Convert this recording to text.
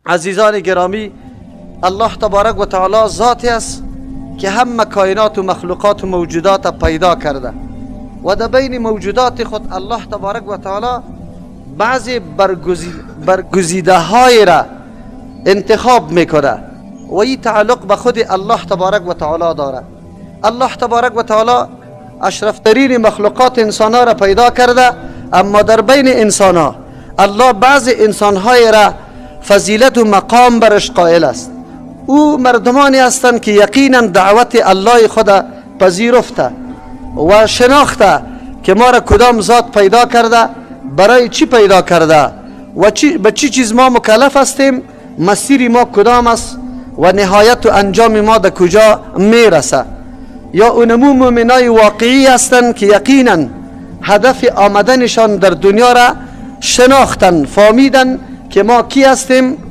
عزیزان گرامی، الله تبارک و تعالی ذاتی است که همه کائنات و مخلوقات و موجودات پیدا کرده و در بین موجودات خود الله تبارک و تعالی بعضی برگزیده های را انتخاب میکنه و این تعلق به خود الله تبارک و تعالی داره. الله تبارک و تعالی اشرفترین مخلوقات انسان ها را پیدا کرده، اما در بین انسان ها الله بعض انسان های را فضیلت و مقام برش قائل است. او مردمانی هستند که یقینا دعوت الله خود پذیرفته و شناخته که ما را کدام ذات پیدا کرده، برای چی پیدا کرده و به چی چیز ما مکلف هستیم، مسیر ما کدام است و نهایت و انجام ما در کجا میرسه. یا اونمو مؤمنای واقعی هستند که یقینا هدف آمدنشان در دنیا را شناختن، فهمیدن که ما کی هستیم